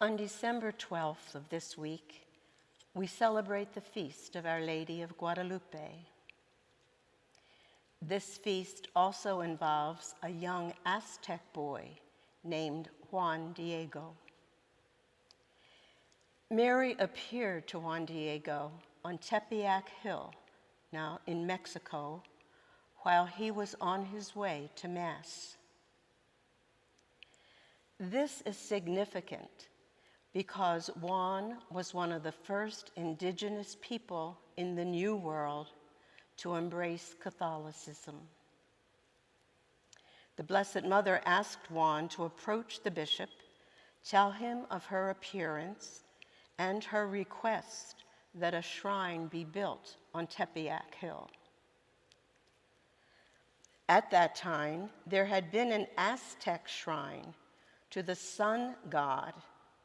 On December 12th of this week, we celebrate the feast of Our Lady of Guadalupe. This feast also involves a young Aztec boy named Juan Diego. Mary appeared to Juan Diego on Tepeyac Hill, now in Mexico, while he was on his way to Mass. This is significant because Juan was one of the first indigenous people in the New World to embrace Catholicism. The Blessed Mother asked Juan to approach the bishop, tell him of her appearance, and her request that a shrine be built on Tepeyac Hill. At that time, there had been an Aztec shrine to the sun god,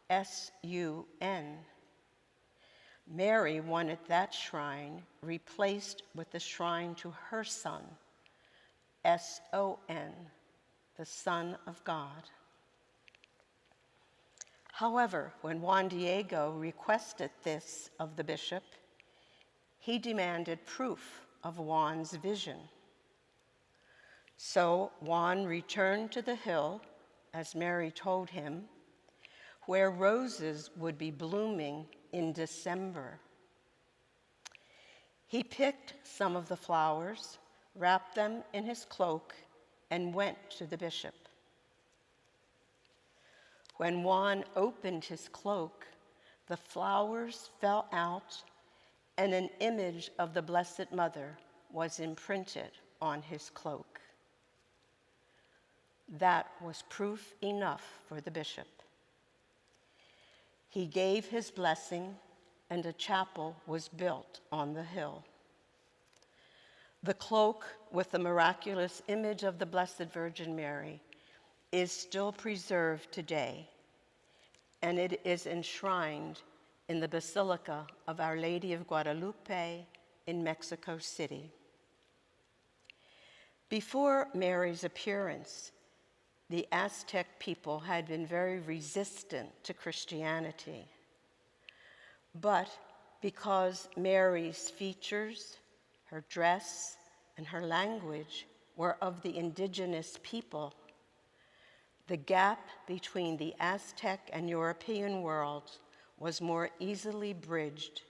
S-U-N. Mary wanted that shrine replaced with the shrine to her son, S-O-N, the Son of God. However, when Juan Diego requested this of the bishop, he demanded proof of Juan's vision. So Juan returned to the hill, as Mary told him, where roses would be blooming in December. He picked some of the flowers, wrapped them in his cloak, and went to the bishop. When Juan opened his cloak, the flowers fell out, and an image of the Blessed Mother was imprinted on his cloak. That was proof enough for the bishop. He gave his blessing, and a chapel was built on the hill. The cloak with the miraculous image of the Blessed Virgin Mary is still preserved today, and it is enshrined in the Basilica of Our Lady of Guadalupe in Mexico City. Before Mary's appearance, the Aztec people had been very resistant to Christianity. But because Mary's features, her dress, and her language were of the indigenous people, the gap between the Aztec and European worlds was more easily bridged,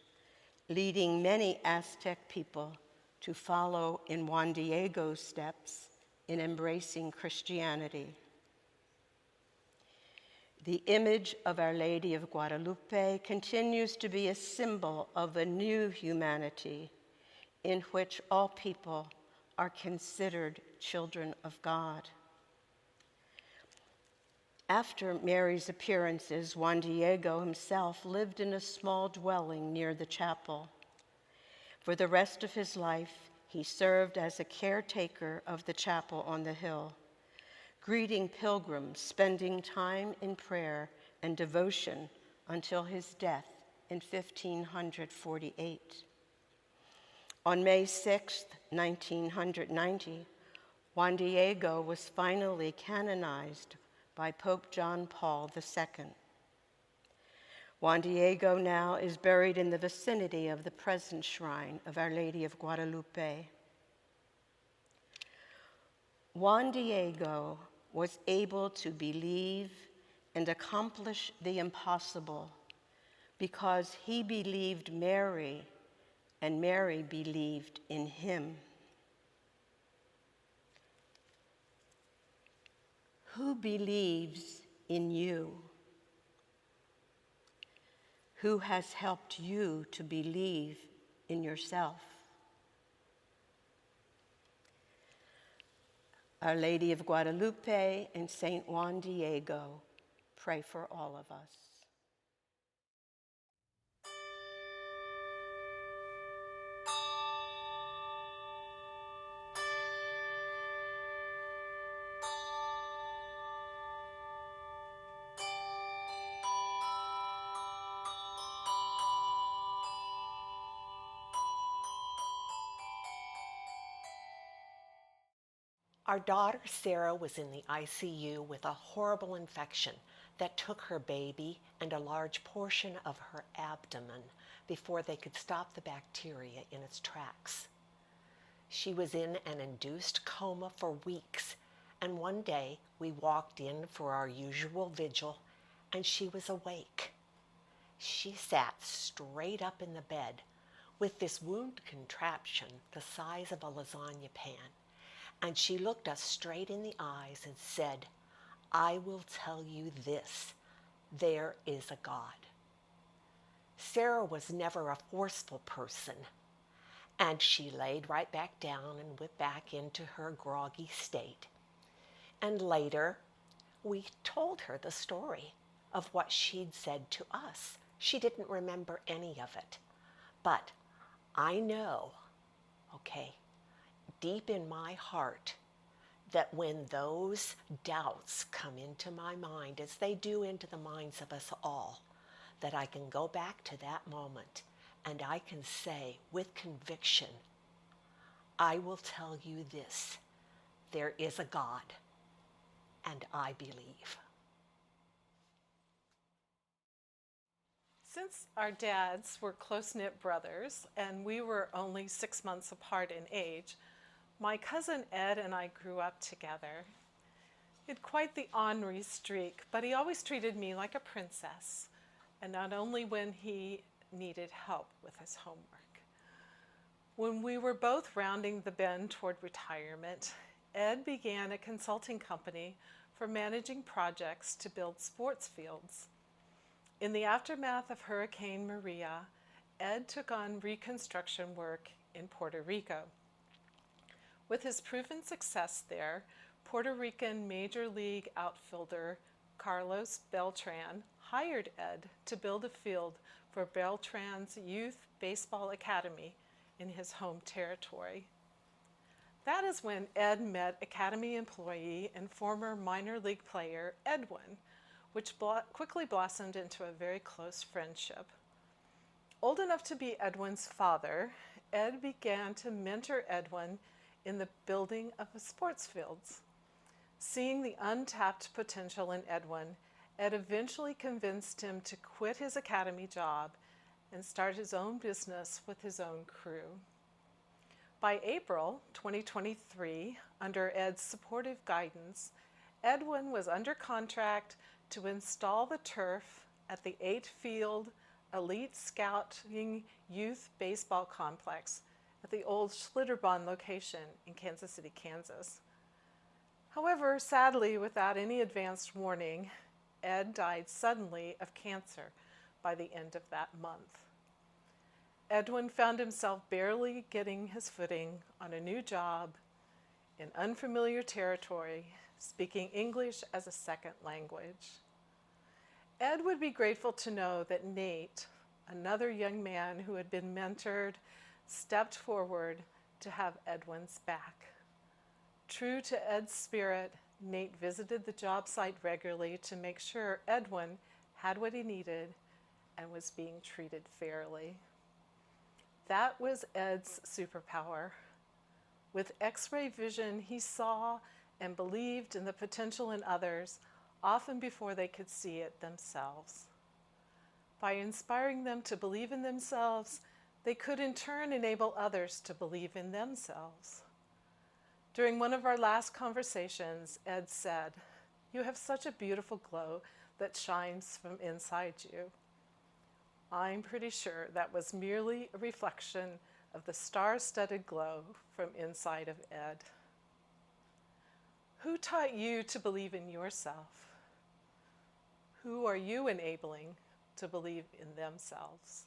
leading many Aztec people to follow in Juan Diego's steps in embracing Christianity. The image of Our Lady of Guadalupe continues to be a symbol of a new humanity in which all people are considered children of God. After Mary's appearances, Juan Diego himself lived in a small dwelling near the chapel. For the rest of his life, he served as a caretaker of the chapel on the hill, greeting pilgrims, spending time in prayer and devotion until his death in 1548. On May 6, 1990, Juan Diego was finally canonized by Pope John Paul II. Juan Diego now is buried in the vicinity of the present shrine of Our Lady of Guadalupe. Juan Diego was able to believe and accomplish the impossible because he believed Mary and Mary believed in him. Who believes in you? Who has helped you to believe in yourself? Our Lady of Guadalupe and Saint Juan Diego, pray for all of us. Our daughter Sarah was in the ICU with a horrible infection that took her baby and a large portion of her abdomen before they could stop the bacteria in its tracks. She was in an induced coma for weeks, and one day we walked in for our usual vigil, and she was awake. She sat straight up in the bed with this wound contraption the size of a lasagna pan, and she looked us straight in the eyes and said, "I will tell you this, there is a God." Sarah was never a forceful person, and she laid right back down and went back into her groggy state. And later, we told her the story of what she'd said to us. She didn't remember any of it. But I know, deep in my heart, that when those doubts come into my mind, as they do into the minds of us all, that I can go back to that moment and I can say with conviction, I will tell you this, there is a God, and I believe. Since our dads were close-knit brothers and we were only 6 months apart in age, my cousin Ed and I grew up together. He had quite the ornery streak, but he always treated me like a princess, and not only when he needed help with his homework. When we were both rounding the bend toward retirement, Ed began a consulting company for managing projects to build sports fields. In the aftermath of Hurricane Maria, Ed took on reconstruction work in Puerto Rico. With his proven success there, Puerto Rican Major League outfielder Carlos Beltran hired Ed to build a field for Beltran's Youth Baseball Academy in his home territory. That is when Ed met Academy employee and former minor league player Edwin, which quickly blossomed into a very close friendship. Old enough to be Edwin's father, Ed began to mentor Edwin in the building of the sports fields. Seeing the untapped potential in Edwin, Ed eventually convinced him to quit his academy job and start his own business with his own crew. By April 2023, under Ed's supportive guidance, Edwin was under contract to install the turf at the 8-field Elite Scouting Youth Baseball Complex at the old Schlitterbahn location in Kansas City, Kansas. However, sadly, without any advanced warning, Ed died suddenly of cancer by the end of that month. Edwin found himself barely getting his footing on a new job in unfamiliar territory, speaking English as a second language. Ed would be grateful to know that Nate, another young man who had been mentored, stepped forward to have Edwin's back. True to Ed's spirit, Nate visited the job site regularly to make sure Edwin had what he needed and was being treated fairly. That was Ed's superpower. With X-ray vision, he saw and believed in the potential in others, often before they could see it themselves. By inspiring them to believe in themselves, they could in turn enable others to believe in themselves. During one of our last conversations, Ed said, "You have such a beautiful glow that shines from inside you." I'm pretty sure that was merely a reflection of the star-studded glow from inside of Ed. Who taught you to believe in yourself? Who are you enabling to believe in themselves?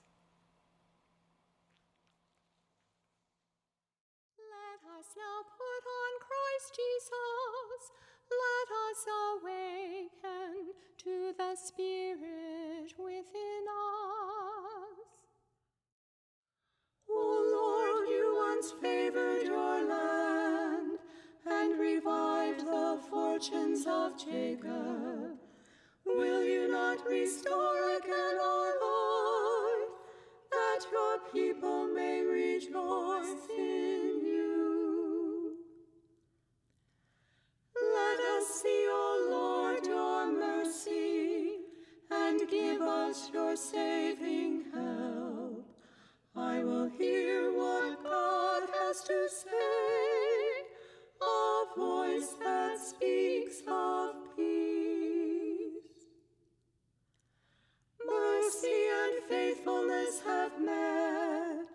Let us now put on Christ Jesus. Let us awaken to the Spirit within us. O Lord, you once favored your land and revived the fortunes of Jacob. Will you not restore again our Lord, that your people may rejoice in you? your saving help. I will hear what God has to say, a voice that speaks of peace. Mercy and faithfulness have met,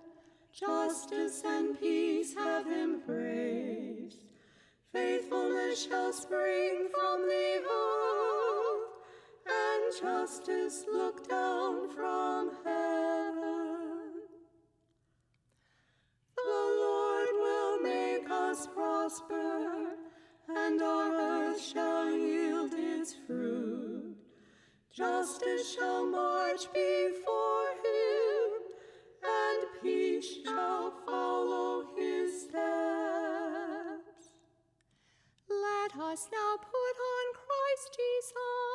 justice and peace have embraced. Faithfulness shall spring from the earth, and justice look down from heaven. The Lord will make us prosper, and our earth shall yield its fruit. Justice shall march before him, and peace shall follow his steps. Let us now put on Christ Jesus